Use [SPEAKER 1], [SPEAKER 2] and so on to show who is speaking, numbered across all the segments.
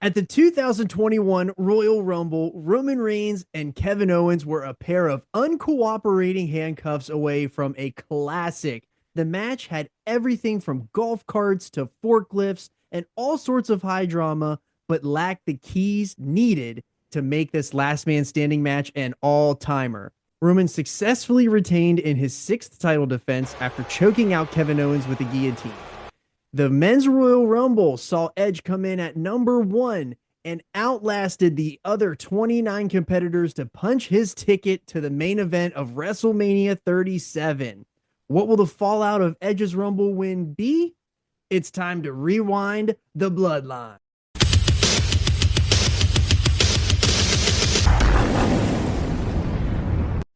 [SPEAKER 1] At the 2021 Royal Rumble, Roman Reigns and Kevin Owens were a pair of uncooperating handcuffs away from a classic. The match had everything from golf carts to forklifts and all sorts of high drama, but lacked the keys needed to make this last man standing match an all timer. Roman successfully retained in his sixth title defense after choking out Kevin Owens with a guillotine. The men's Royal Rumble saw Edge come in at number one and outlasted the other 29 competitors to punch his ticket to the main event of WrestleMania 37. What will the fallout of Edge's Rumble win be? It's time to rewind the bloodline.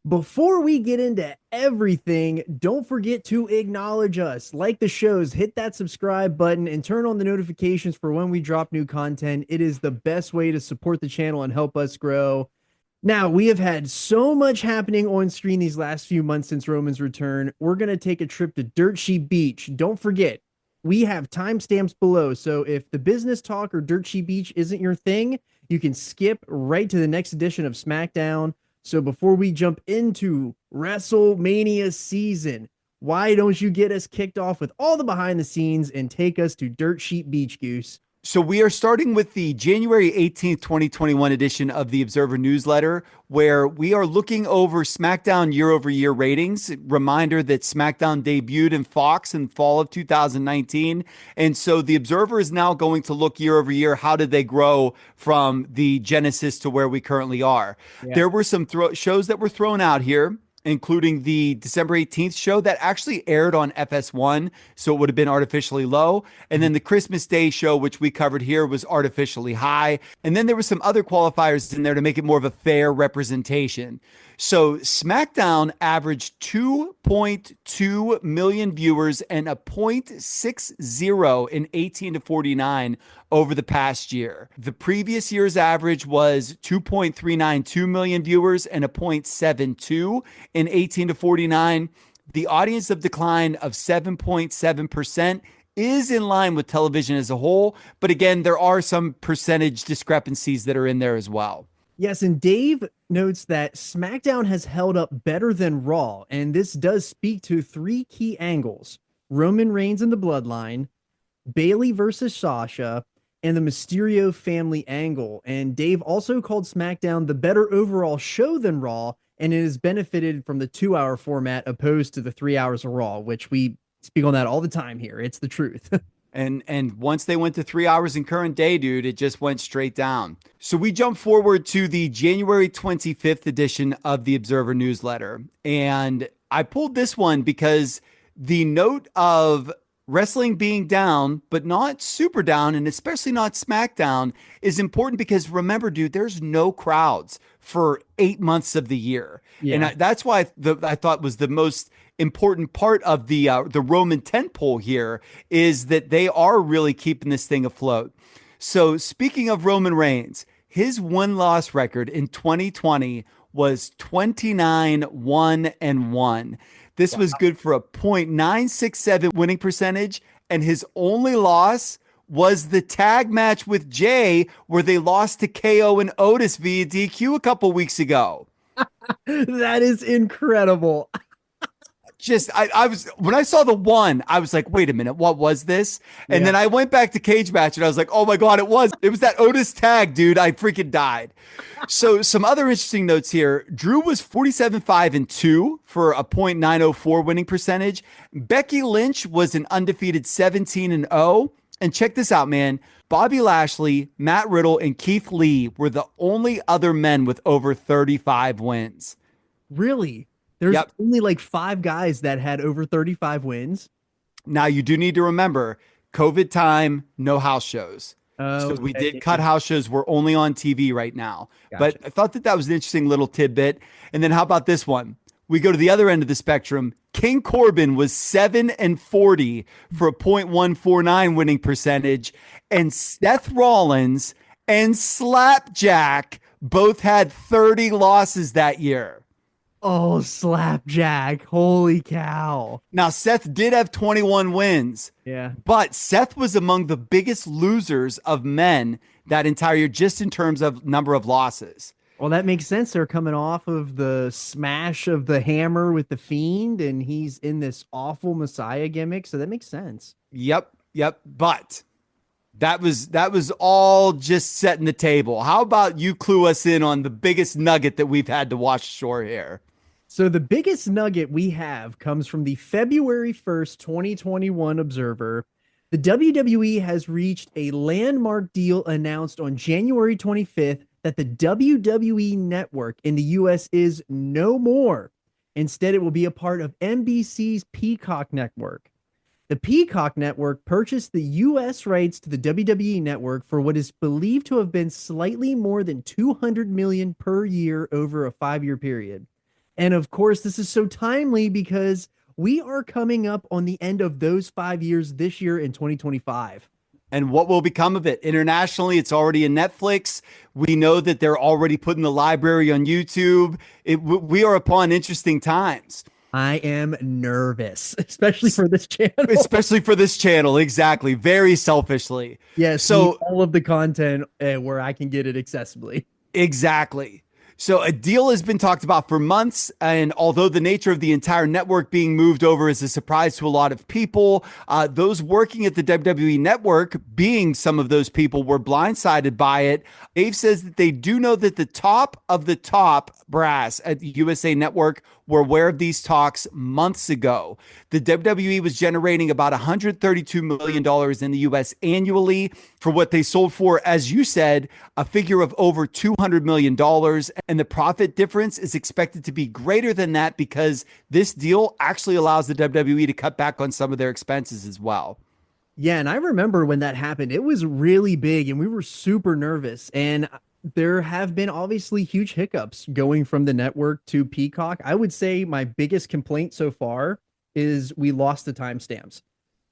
[SPEAKER 1] Before we get into everything, don't forget to acknowledge us. Like the shows, hit that subscribe button and turn on the notifications for when we drop new content. It is the best way to support the channel and help us grow. Now, we have had so much happening on screen these last few months since Roman's return. We're going to take a trip to Dirt Sheet Beach. Don't forget, we have timestamps below. So if the business talk or Dirt Sheet Beach isn't your thing, you can skip right to the next edition of Smackdown. So before we jump into WrestleMania season, why don't you get us kicked off with all the behind the scenes and take us to Dirt Sheet Beach, Goose?
[SPEAKER 2] So we are starting with the January 18th, 2021 edition of the Observer newsletter, where we are looking over SmackDown year-over-year ratings. Reminder that SmackDown debuted in Fox in fall of 2019. And so the Observer is now going to look year-over-year. How did they grow from the genesis to where we currently are? Yeah. There were some shows that were thrown out here, including the December 18th show that actually aired on FS1, so it would have been artificially low. And then the Christmas Day show, which we covered here, was artificially high. And then there were some other qualifiers in there to make it more of a fair representation. So SmackDown averaged 2.2 million viewers and a 0.60 in 18 to 49 over the past year. The previous year's average was 2.392 million viewers and a 0.72 in 18 to 49. The audience of decline of 7.7% is in line with television as a whole. But again, there are some percentage discrepancies that are in there as well.
[SPEAKER 1] Yes, and Dave notes that SmackDown has held up better than Raw, and this does speak to three key angles: Roman Reigns and the Bloodline, Bayley versus Sasha, and the Mysterio family angle. And Dave also called SmackDown the better overall show than Raw, and it has benefited from the 2-hour format opposed to the 3 hours of Raw, which we speak on that all the time here. It's the truth.
[SPEAKER 2] And once they went to 3 hours in current day, dude, it just went straight down. So we jump forward to the January 25th edition of the Observer newsletter. And I pulled this one because the note of wrestling being down, but not super down, and especially not SmackDown, is important because remember, dude, there's no crowds for 8 months of the year. Yeah. And that's why I thought was the most important part of the Roman tentpole here is that they are really keeping this thing afloat. So speaking of Roman Reigns, his win-loss record in 2020 was 29-1-1. This was good for a .967 winning percentage, and his only loss was the tag match with Jay, where they lost to KO and Otis via DQ a couple weeks ago.
[SPEAKER 1] That is incredible.
[SPEAKER 2] I was, when I saw the one, I was like, wait a minute, what was this? And then I went back to Cage Match and I was like, oh my God, it was that Otis tag, dude. I freaking died. So some other interesting notes here. Drew was 47-5-2 for a .904 winning percentage. Becky Lynch was an undefeated 17-0. And check this out, man. Bobby Lashley, Matt Riddle, and Keith Lee were the only other men with over 35 wins.
[SPEAKER 1] Really? There's only like 5 guys that had over 35 wins.
[SPEAKER 2] Now, you do need to remember, COVID time, no house shows. So we did cut house shows. We're only on TV right now. Gotcha. But I thought that was an interesting little tidbit. And then how about this one? We go to the other end of the spectrum. King Corbin was 7-40 for a .149 winning percentage. And Seth Rollins and Slapjack both had 30 losses that year.
[SPEAKER 1] Oh, slapjack. Holy cow.
[SPEAKER 2] Now, Seth did have 21 wins,
[SPEAKER 1] Yeah.
[SPEAKER 2] but Seth was among the biggest losers of men that entire year, just in terms of number of losses.
[SPEAKER 1] Well, that makes sense. They're coming off of the smash of the hammer with the Fiend, and he's in this awful Messiah gimmick. So that makes sense.
[SPEAKER 2] Yep, yep. But that was all just setting the table. How about you clue us in on the biggest nugget that we've had to watch ashore here?
[SPEAKER 1] So the biggest nugget we have comes from the February 1st, 2021 Observer. The WWE has reached a landmark deal announced on January 25th that the WWE network in the US is no more. Instead, it will be a part of NBC's Peacock network. The Peacock network purchased the US rights to the WWE network for what is believed to have been slightly more than 200 million per year over a 5-year period. And of course, this is so timely because we are coming up on the end of those 5 years this year in 2025.
[SPEAKER 2] And what will become of it? Internationally, it's already in Netflix. We know that they're already putting the library on YouTube. We are upon interesting times.
[SPEAKER 1] I am nervous, especially for this channel.
[SPEAKER 2] Especially for this channel. Exactly. Very selfishly.
[SPEAKER 1] Yes,
[SPEAKER 2] So
[SPEAKER 1] all of the content where I can get it accessibly.
[SPEAKER 2] exactly. So a deal has been talked about for months, and although the nature of the entire network being moved over is a surprise to a lot of people, those working at the WWE Network, being some of those people, were blindsided by it. Dave says that they do know that the top of the top brass at the USA Network were aware of these talks months ago. The WWE was generating about $132 million in the US annually for what they sold for, as you said, a figure of over $200 million. And the profit difference is expected to be greater than that because this deal actually allows the WWE to cut back on some of their expenses as well.
[SPEAKER 1] Yeah, and I remember when that happened, it was really big and we were super nervous. And there have been obviously huge hiccups going from the network to Peacock. I would say my biggest complaint so far is we lost the timestamps.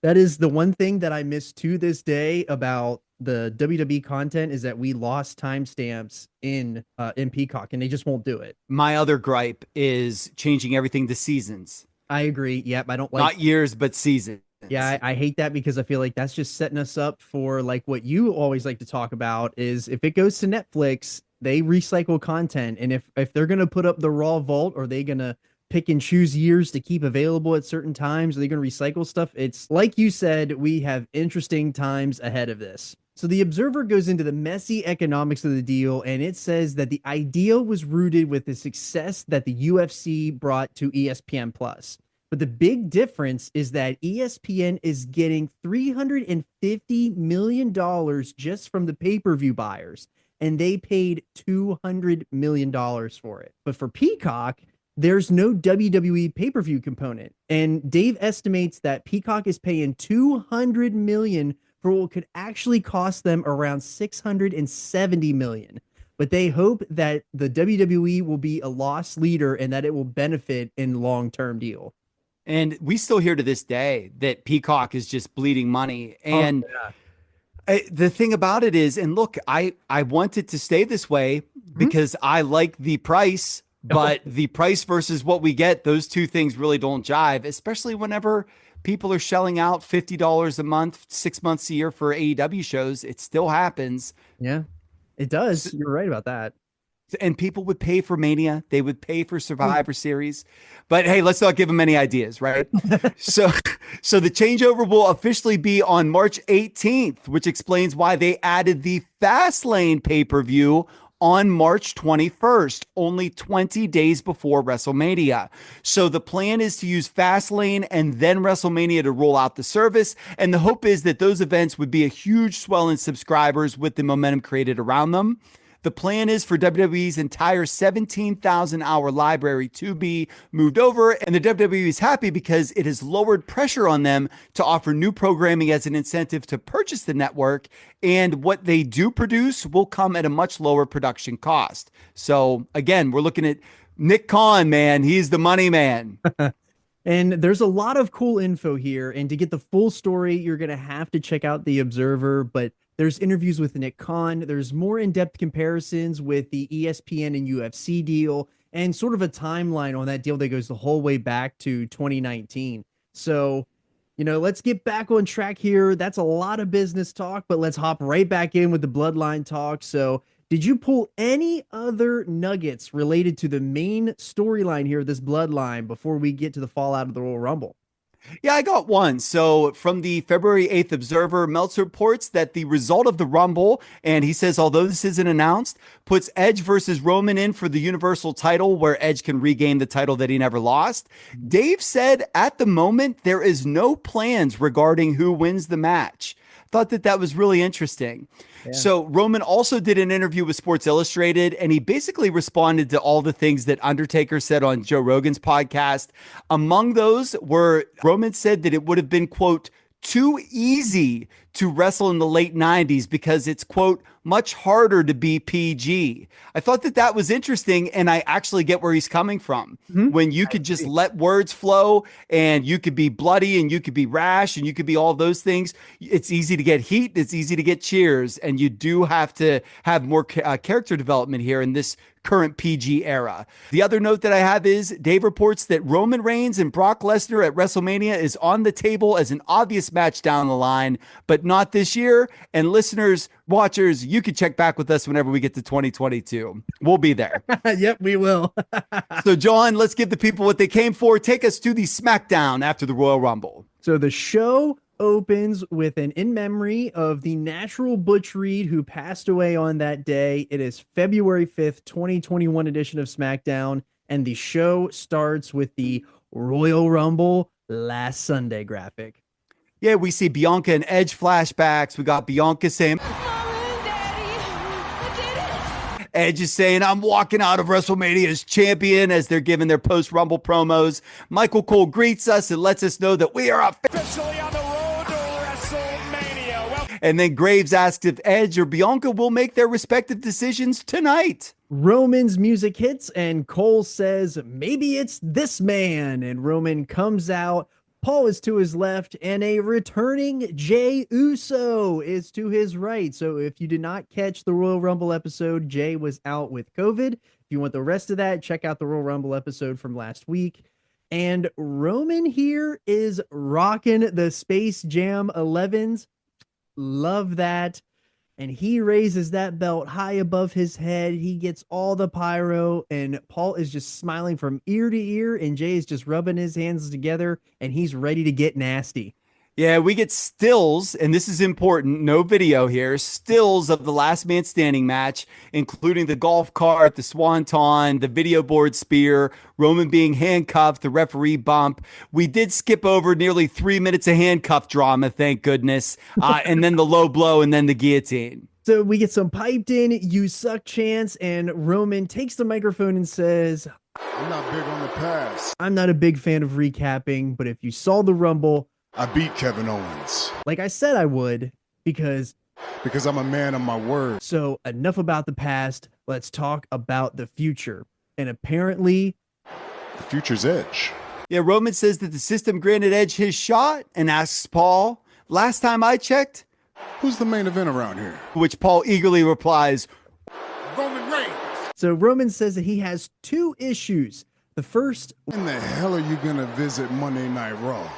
[SPEAKER 1] That is the one thing that I miss to this day about the WWE content is that we lost timestamps in Peacock and they just won't do it.
[SPEAKER 2] My other gripe is changing everything to seasons.
[SPEAKER 1] I agree. Yep, I don't like
[SPEAKER 2] Not years, but seasons.
[SPEAKER 1] Yeah, I hate that because I feel like that's just setting us up for like what you always like to talk about is if it goes to Netflix, they recycle content. And if they're gonna put up the raw vault, or they gonna pick and choose years to keep available at certain times, are they gonna recycle stuff? It's like you said, we have interesting times ahead of this. So the Observer goes into the messy economics of the deal, and it says that the idea was rooted with the success that the UFC brought to ESPN Plus. But the big difference is that ESPN is getting $350 million just from the pay-per-view buyers, and they paid $200 million for it. But for Peacock, there's no WWE pay-per-view component. And Dave estimates that Peacock is paying $200 million for what could actually cost them around $670 million. But they hope that the WWE will be a loss leader and that it will benefit in long-term deal.
[SPEAKER 2] And we still hear to this day that Peacock is just bleeding money. And the thing about it is, and look, I want it to stay this way because I like the price, but the price versus what we get, those two things really don't jive, especially whenever people are shelling out $50 a month, 6 months a year for AEW shows. It still happens.
[SPEAKER 1] Yeah, it does. You're right about that.
[SPEAKER 2] And people would pay for Mania. They would pay for Survivor Series. But hey, let's not give them any ideas, right? so the changeover will officially be on March 18th, which explains why they added the Fastlane pay-per-view on March 21st, only 20 days before WrestleMania. So the plan is to use Fastlane and then WrestleMania to roll out the service. And the hope is that those events would be a huge swell in subscribers with the momentum created around them. The plan is for WWE's entire 17,000 hour library to be moved over, and the WWE is happy because it has lowered pressure on them to offer new programming as an incentive to purchase the network, and what they do produce will come at a much lower production cost. So again, we're looking at Nick Khan, man. He's the money man.
[SPEAKER 1] And there's a lot of cool info here. And to get the full story, you're going to have to check out The Observer. But There's interviews with Nick Khan. There's more in-depth comparisons with the ESPN and UFC deal and sort of a timeline on that deal that goes the whole way back to 2019. So, let's get back on track here. That's a lot of business talk, but let's hop right back in with the Bloodline talk. So, did you pull any other nuggets related to the main storyline here, this Bloodline, before we get to the fallout of the Royal Rumble?
[SPEAKER 2] Yeah, I got one. So from the February 8th Observer, Meltzer reports that the result of the Rumble, and he says, although this isn't announced, puts Edge versus Roman in for the Universal title, where Edge can regain the title that he never lost. Dave said at the moment, there is no plans regarding who wins the match. Thought that was really interesting. Yeah. So Roman also did an interview with Sports Illustrated, and he basically responded to all the things that Undertaker said on Joe Rogan's podcast. Among those were Roman said that it would have been, quote, too easy to wrestle in the late 90s because it's, quote, much harder to be PG. I thought that was interesting, and I actually get where he's coming from. Mm-hmm. When you could just let words flow, and you could be bloody, and you could be rash, and you could be all those things. It's easy to get heat. It's easy to get cheers, and you do have to have more character development here in this current PG era. The other note that I have is Dave reports that Roman Reigns and Brock Lesnar at WrestleMania is on the table as an obvious match down the line, but not this year. And listeners, watchers, you can check back with us whenever we get to 2022. We'll be there.
[SPEAKER 1] Yep, we will.
[SPEAKER 2] So, John, let's give the people what they came for. Take us to the Smackdown after the Royal Rumble.
[SPEAKER 1] So the show opens with an in memory of the natural Butch Reed who passed away on that day. It is February 5th, 2021 edition of SmackDown, and the show starts with the Royal Rumble last Sunday graphic.
[SPEAKER 2] Yeah, we see Bianca and Edge flashbacks. We got Bianca saying, Edge is saying, I'm walking out of WrestleMania as champion, as they're giving their post-Rumble promos. Michael Cole greets us and lets us know that we are officially on the road to WrestleMania. And then Graves asks if Edge or Bianca will make their respective decisions tonight.
[SPEAKER 1] Roman's music hits and Cole says, maybe it's this man. And Roman comes out. Paul is to his left, and a returning Jey Uso is to his right. So if you did not catch the Royal Rumble episode, Jey was out with COVID. If you want the rest of that, check out the Royal Rumble episode from last week. And Roman here is rocking the Space Jam 11s. Love that. And he raises that belt high above his head. He gets all the pyro, and Paul is just smiling from ear to ear, and Jey is just rubbing his hands together, and he's ready to get nasty.
[SPEAKER 2] Yeah, we get stills, and this is important, no video here, stills of the last man standing match, including the golf cart, the swanton, the video board spear, Roman being handcuffed, the referee bump. We did skip over nearly 3 minutes of handcuff drama, thank goodness, and then the low blow, and then the guillotine.
[SPEAKER 1] So we get some piped in, you suck chants, and Roman takes the microphone and says,
[SPEAKER 3] I'm not big on the past.
[SPEAKER 1] I'm not a big fan of recapping, but if you saw the Rumble,
[SPEAKER 3] I beat Kevin Owens.
[SPEAKER 1] Like I said I would, because
[SPEAKER 3] I'm a man of my word.
[SPEAKER 1] So enough about the past. Let's talk about the future. And apparently,
[SPEAKER 3] the future's Edge.
[SPEAKER 2] Yeah, Roman says that the system granted Edge his shot and asks Paul, last time I checked,
[SPEAKER 3] who's the main event around here?
[SPEAKER 2] Which Paul eagerly replies,
[SPEAKER 3] Roman Reigns.
[SPEAKER 1] So Roman says that he has two issues. The first,
[SPEAKER 3] when the hell are you going to visit Monday Night Raw?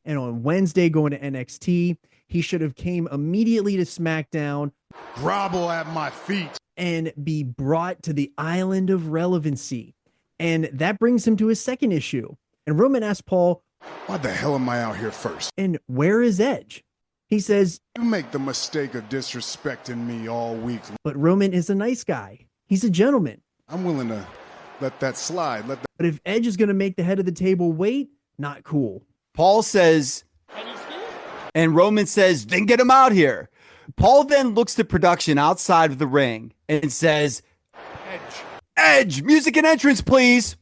[SPEAKER 1] And on Wednesday, going to NXT, he should have came immediately to SmackDown,
[SPEAKER 3] grovel at my feet,
[SPEAKER 1] and be brought to the island of Relevancy. And that brings him to his second issue. And Roman asks Paul,
[SPEAKER 3] why the hell am I out here first?
[SPEAKER 1] And where is Edge? He says,
[SPEAKER 3] you make the mistake of disrespecting me all week.
[SPEAKER 1] But Roman is a nice guy. He's a gentleman.
[SPEAKER 3] I'm willing to let that slide.
[SPEAKER 1] But if Edge is going to make the head of the table wait, not cool.
[SPEAKER 2] Paul says, and Roman says, then get him out here. Paul then looks to production outside of the ring and says, Edge, music and entrance, please.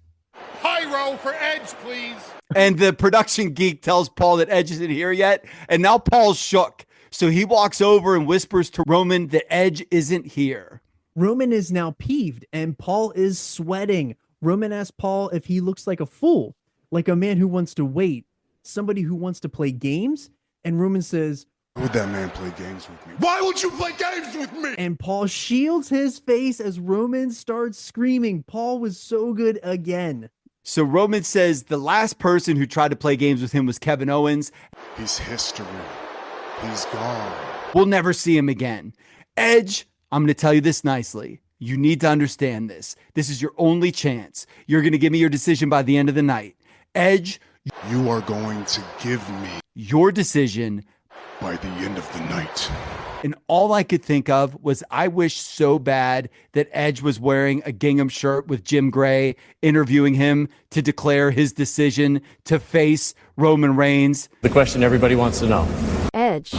[SPEAKER 3] Pyro for Edge, please.
[SPEAKER 2] And the production geek tells Paul that Edge isn't here yet. And now Paul's shook. So he walks over and whispers to Roman that Edge isn't here.
[SPEAKER 1] Roman is now peeved and Paul is sweating. Roman asks Paul if he looks like a fool, like a man who wants to wait. Somebody who wants to play games. And Roman says,
[SPEAKER 3] Why would that man play games with me? Why would you play games with me?
[SPEAKER 1] And Paul shields his face as Roman starts screaming. Paul was so good again.
[SPEAKER 2] So Roman says the last person who tried to play games with him was Kevin Owens.
[SPEAKER 3] He's history. He's gone.
[SPEAKER 2] We'll never see him again. Edge, I'm going to tell you this nicely. You need to understand this. This is your only chance. You're going to give me your decision by the end of the night. Edge,
[SPEAKER 3] You are going to give me
[SPEAKER 2] your decision
[SPEAKER 3] by the end of the night.
[SPEAKER 2] And all I could think of was I wish so bad that Edge was wearing a gingham shirt with Jim Gray, interviewing him to declare his decision to face Roman Reigns.
[SPEAKER 4] The question everybody wants to know.
[SPEAKER 5] Edge.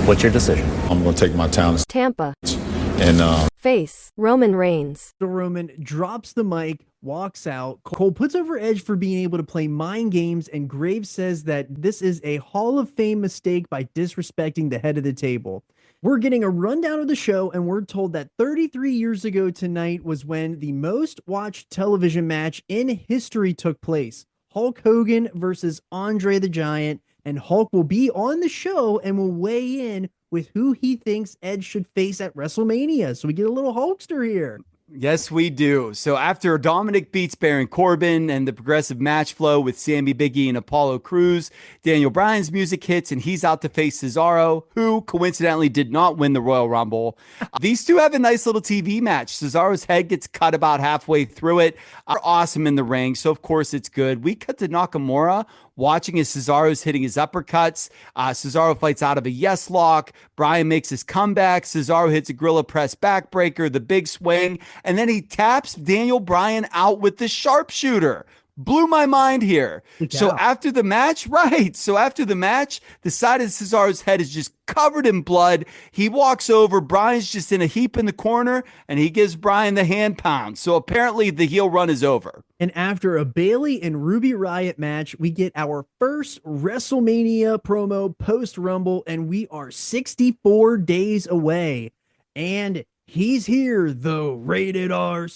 [SPEAKER 4] What's your decision?
[SPEAKER 6] I'm going to take my talents
[SPEAKER 5] Tampa.
[SPEAKER 6] and
[SPEAKER 5] Face. Roman Reigns.
[SPEAKER 1] So Roman drops the mic, walks out. Cole puts over Edge for being able to play mind games, and Graves says that this is a Hall of Fame mistake by disrespecting the head of the table. We're getting a rundown of the show, and we're told that 33 years ago tonight was when the most watched television match in history took place. Hulk Hogan versus Andre the Giant, and Hulk will be on the show and will weigh in with who he thinks Edge should face at WrestleMania. So we get a little Hulkster here.
[SPEAKER 2] Yes, we do. So after Dominic beats Baron Corbin and the progressive match flow with Sammy, Biggie, and Apollo Crews, Daniel Bryan's music hits and he's out to face Cesaro, who coincidentally did not win the Royal Rumble. These two have a nice little TV match. Cesaro's head gets cut about halfway through it. Are awesome in the ring, so of course it's good. We cut to Nakamura watching as Cesaro's hitting his uppercuts. Cesaro fights out of a yes lock. Bryan makes his comeback. Cesaro hits a gorilla press backbreaker, the big swing, and then he taps Daniel Bryan out with the sharpshooter. Blew my mind here. So after the match, the side of Cesaro's head is just covered in blood. He walks over. Bryan's just in a heap in the corner, and he gives Bryan the hand pound. So apparently the heel run is over.
[SPEAKER 1] And after a Bayley and Ruby Riott match, we get our first WrestleMania promo post-Rumble, and we are 64 days away. And he's here, the Rated R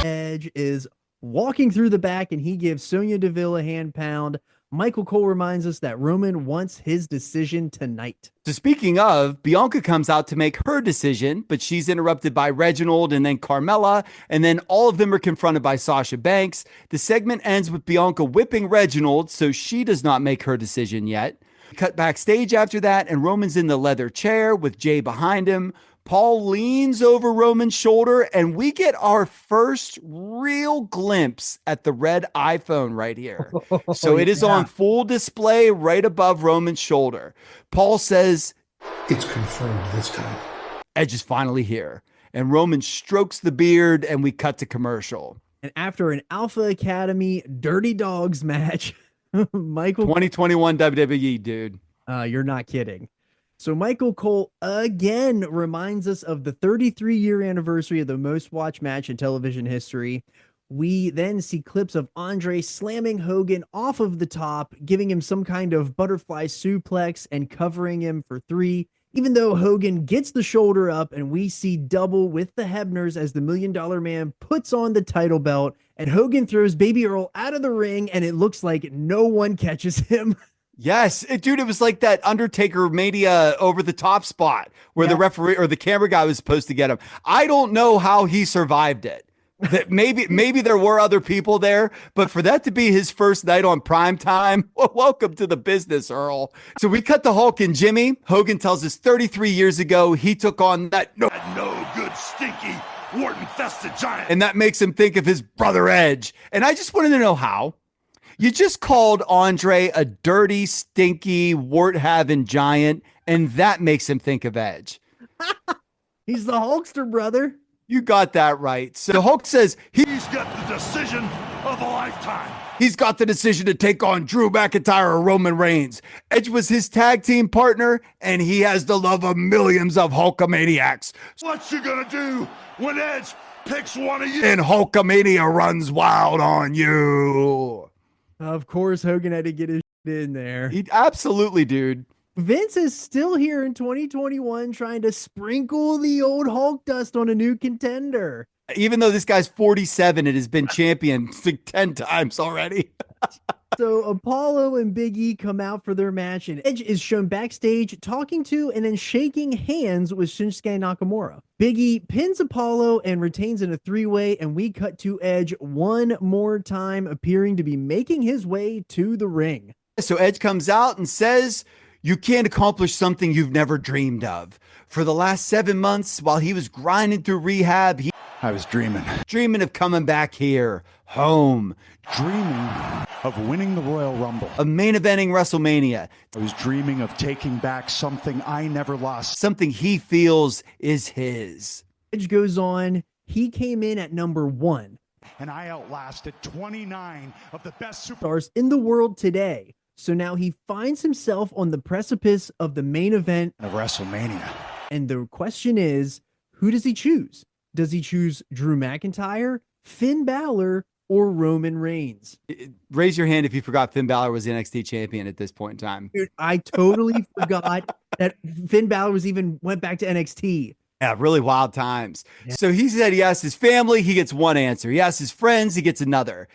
[SPEAKER 1] Edge is walking through the back, and he gives Sonya Deville a hand pound. Michael Cole reminds us that Roman wants his decision tonight.
[SPEAKER 2] So speaking of, Bianca comes out to make her decision, but she's interrupted by Reginald and then Carmella, and then all of them are confronted by Sasha Banks. The segment ends with Bianca whipping Reginald, so she does not make her decision yet. Cut backstage after that, and Roman's in the leather chair with Jay behind him. Paul leans over Roman's shoulder, and we get our first real glimpse at the red iPhone right here. So it is on full display right above Roman's shoulder. Paul says,
[SPEAKER 7] "It's confirmed this time."
[SPEAKER 2] Edge is finally here. And Roman strokes the beard, and we cut to commercial.
[SPEAKER 1] And after an Alpha Academy Dirty Dogs match, Michael...
[SPEAKER 2] 2021 WWE, dude.
[SPEAKER 1] You're not kidding. So Michael Cole again reminds us of the 33-year anniversary of the most watched match in television history. We then see clips of Andre slamming Hogan off of the top, giving him some kind of butterfly suplex and covering him for 3. Even though Hogan gets the shoulder up, and we see double with the Hebners as the $1 Million Man puts on the title belt, and Hogan throws Baby Earl out of the ring, and it looks like no one catches him.
[SPEAKER 2] Yes, dude, it was like that Undertaker Mania over the top spot where the referee or the camera guy was supposed to get him. I don't know how he survived it. That maybe there were other people there, but for that to be his first night on prime time, well, welcome to the business, Earl. So we cut to Hulk and Jimmy. Hogan tells us 33 years ago he took on that no good, stinky, wart-infested giant, and that makes him think of his brother Edge. And I just wanted to know how. You just called Andre a dirty, stinky, wart-having giant, and that makes him think of Edge.
[SPEAKER 1] He's the Hulkster, brother.
[SPEAKER 2] You got that right. So Hulk says
[SPEAKER 8] he's got the decision of a lifetime.
[SPEAKER 2] He's got the decision to take on Drew McIntyre or Roman Reigns. Edge was his tag team partner, and he has the love of millions of Hulkamaniacs.
[SPEAKER 8] What you gonna do when Edge picks one of you?
[SPEAKER 2] And Hulkamania runs wild on you.
[SPEAKER 1] Of course, Hogan had to get his shit in there.
[SPEAKER 2] Absolutely, dude.
[SPEAKER 1] Vince is still here in 2021 trying to sprinkle the old Hulk dust on a new contender.
[SPEAKER 2] Even though this guy's 47 and has been champion 10 times already.
[SPEAKER 1] So Apollo and Big E come out for their match, and Edge is shown backstage talking to and then shaking hands with Shinsuke Nakamura. Big E pins Apollo and retains in a three-way, and we cut to Edge one more time, appearing to be making his way to the ring.
[SPEAKER 2] So Edge comes out and says, "You can't accomplish something you've never dreamed of." For the last 7 months, while he was grinding through rehab,
[SPEAKER 3] I was dreaming
[SPEAKER 2] of coming back here, home,
[SPEAKER 3] of winning the Royal Rumble.
[SPEAKER 2] of main eventing WrestleMania,
[SPEAKER 3] I was dreaming of taking back something I never lost.
[SPEAKER 2] something he feels is his.
[SPEAKER 1] Edge goes on, he came in at number 1
[SPEAKER 3] And I outlasted 29 of the best
[SPEAKER 1] stars in the world today. So now he finds himself on the precipice of the main event
[SPEAKER 3] of WrestleMania.
[SPEAKER 1] And the question is, who does he choose? Does he choose Drew McIntyre, Finn Balor, or Roman Reigns?
[SPEAKER 2] Raise your hand if you forgot Finn Balor was the NXT champion at this point in time.
[SPEAKER 1] Dude, I totally forgot that Finn Balor went back to NXT.
[SPEAKER 2] Yeah, really wild times.
[SPEAKER 1] Yeah.
[SPEAKER 2] So he said he asked his family, he gets one answer. He asked his friends, he gets another.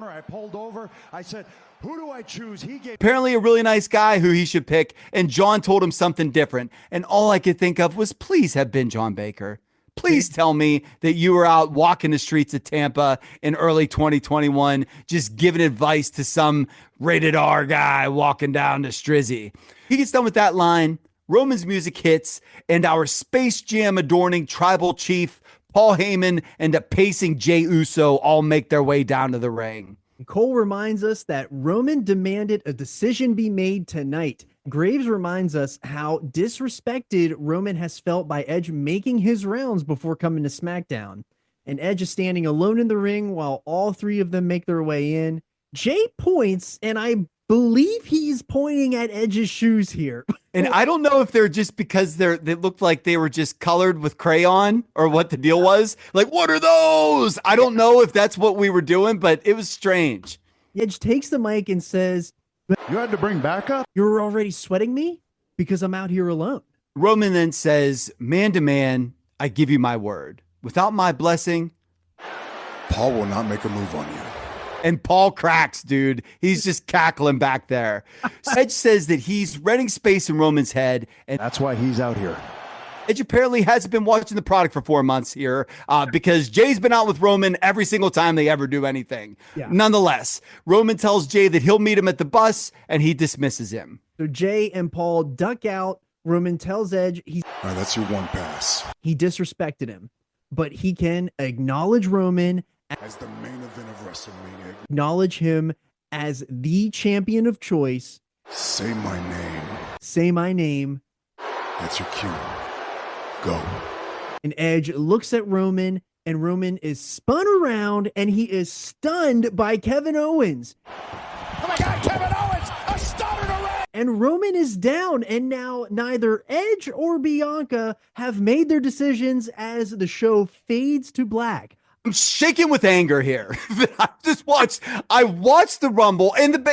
[SPEAKER 3] I pulled over. I said, who do I choose? He gave
[SPEAKER 2] Apparently a really nice guy who he should pick, and John told him something different. And all I could think of was, please have been John Baker. Please tell me that you were out walking the streets of Tampa in early 2021, just giving advice to some rated R guy walking down to Strizzy. He gets done with that line. Roman's music hits, and our Space Jam adorning tribal chief, Paul Heyman, and a pacing Jey Uso all make their way down to the ring.
[SPEAKER 1] Cole reminds us that Roman demanded a decision be made tonight. Graves reminds us how disrespected Roman has felt by Edge making his rounds before coming to SmackDown. And Edge is standing alone in the ring while all three of them make their way in. Jay points, and I believe he's pointing at Edge's shoes here.
[SPEAKER 2] And I don't know if they're just because they looked like they were just colored with crayon or what the deal was. Like, what are those? I don't know if that's what we were doing, but it was strange.
[SPEAKER 1] Edge takes the mic and says,
[SPEAKER 3] You had to bring backup?
[SPEAKER 1] "You're already sweating me because I'm out here alone."
[SPEAKER 2] Roman then says, "Man to man, I give you my word. Without my blessing."
[SPEAKER 3] Paul will not make a move on you.
[SPEAKER 2] And Paul cracks, dude. He's just cackling back there. Edge says that he's renting space in Roman's head. And
[SPEAKER 3] That's why he's out here.
[SPEAKER 2] Edge apparently hasn't been watching the product for 4 months here because Jay's been out with Roman every single time they ever do anything.
[SPEAKER 1] Yeah.
[SPEAKER 2] Nonetheless, Roman tells Jay that he'll meet him at the bus, and he dismisses him.
[SPEAKER 1] So Jay and Paul duck out. Roman tells Edge
[SPEAKER 3] All right, that's your one pass.
[SPEAKER 1] he disrespected him, but he can acknowledge Roman,
[SPEAKER 3] As the main event of WrestleMania,
[SPEAKER 1] acknowledge him as the champion of choice.
[SPEAKER 3] say my name.
[SPEAKER 1] Say my name.
[SPEAKER 3] That's your cue. Go.
[SPEAKER 1] And Edge looks at Roman, and Roman is spun around, and he is stunned by Kevin Owens.
[SPEAKER 8] Oh my God, Kevin Owens, a stunner to Ray.
[SPEAKER 1] And Roman is down, and now neither Edge or Bianca have made their decisions as the show fades to black.
[SPEAKER 2] I'm shaking with anger here. I watched the Rumble, and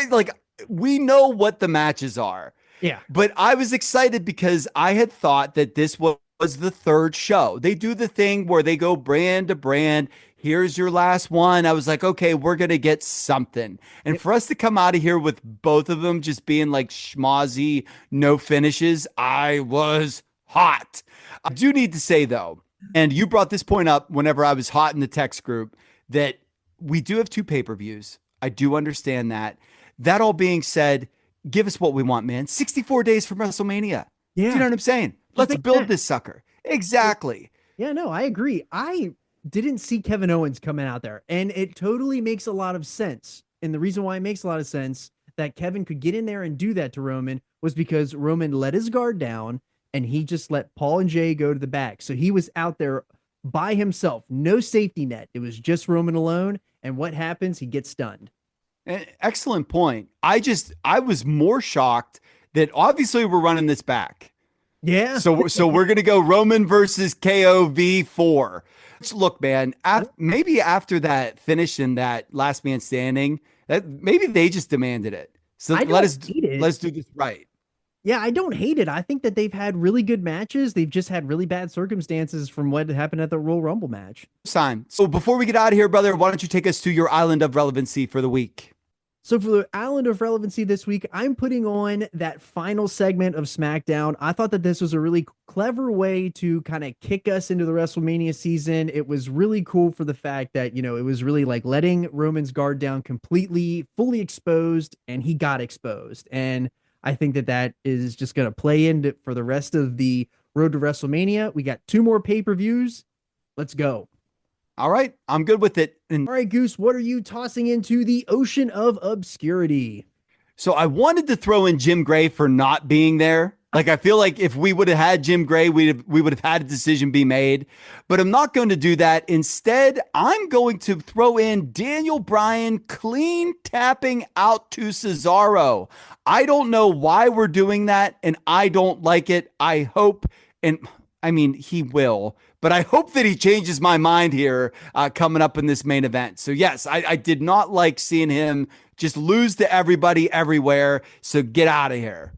[SPEAKER 2] we know what the matches are.
[SPEAKER 1] Yeah.
[SPEAKER 2] But I was excited because I had thought that this was the third show. They do the thing where they go brand to brand. Here's your last one. I was like, okay, we're going to get something. And for us to come out of here with both of them just being like schmozzy, no finishes, I was hot. I do need to say, though, and you brought this point up whenever I was hot in the text group, that we do have 2 pay-per-views. I do understand that. That all being said, give us what we want, man. 64 days from WrestleMania.
[SPEAKER 1] Yeah.
[SPEAKER 2] Do you know what I'm saying? Let's build this sucker. Exactly.
[SPEAKER 1] Yeah, no, I agree. I didn't see Kevin Owens coming out there, and it totally makes a lot of sense. And the reason why it makes a lot of sense that Kevin could get in there and do that to Roman was because Roman let his guard down, and he just let Paul and Jay go to the back. So he was out there by himself, no safety net. It was just Roman alone. And what happens? He gets stunned.
[SPEAKER 2] Excellent point. I was more shocked that obviously we're running this back.
[SPEAKER 1] Yeah.
[SPEAKER 2] So we're going to go Roman versus KOV4. Look, man, maybe after that finish in that last man standing, maybe they just demanded it. So let's do this right.
[SPEAKER 1] Yeah, I don't hate it. I think that they've had really good matches. They've just had really bad circumstances from what happened at the Royal Rumble match.
[SPEAKER 2] Time. So before we get out of here, brother, why don't you take us to your island of relevancy for the week?
[SPEAKER 1] So for the island of relevancy this week, I'm putting on that final segment of SmackDown. I thought that this was a really clever way to kind of kick us into the WrestleMania season. It was really cool for the fact that, it was really like letting Roman's guard down completely, fully exposed, and he got exposed. And I think that that is just going to play into for the rest of the road to WrestleMania. We got 2 more pay-per-views. Let's go.
[SPEAKER 2] All right, I'm good with it. And
[SPEAKER 1] all right, Goose, what are you tossing into the ocean of obscurity?
[SPEAKER 2] so I wanted to throw in Jim Gray for not being there. Like, I feel like if we would have had Jim Gray, we would have had a decision be made. But I'm not going to do that. Instead, I'm going to throw in Daniel Bryan clean tapping out to Cesaro. I don't know why we're doing that, and I don't like it. I hope, and I mean, he will, but I hope that he changes my mind here coming up in this main event. So yes, I did not like seeing him just lose to everybody everywhere. So get out of here.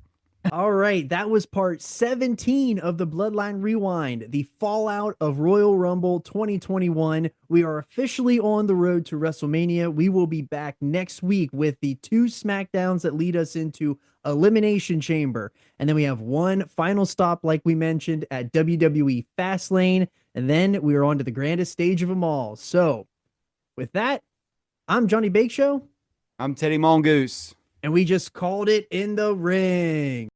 [SPEAKER 1] All right, that was part 17 of the Bloodline Rewind, the fallout of Royal Rumble 2021. We are officially on the road to WrestleMania. We will be back next week with the 2 SmackDowns that lead us into Elimination Chamber. And then we have one final stop, like we mentioned, at WWE Fastlane. And then we are on to the grandest stage of them all. So with that, I'm Johnny Bake Show.
[SPEAKER 2] I'm Teddy Mongoose.
[SPEAKER 1] And we just called it in the ring.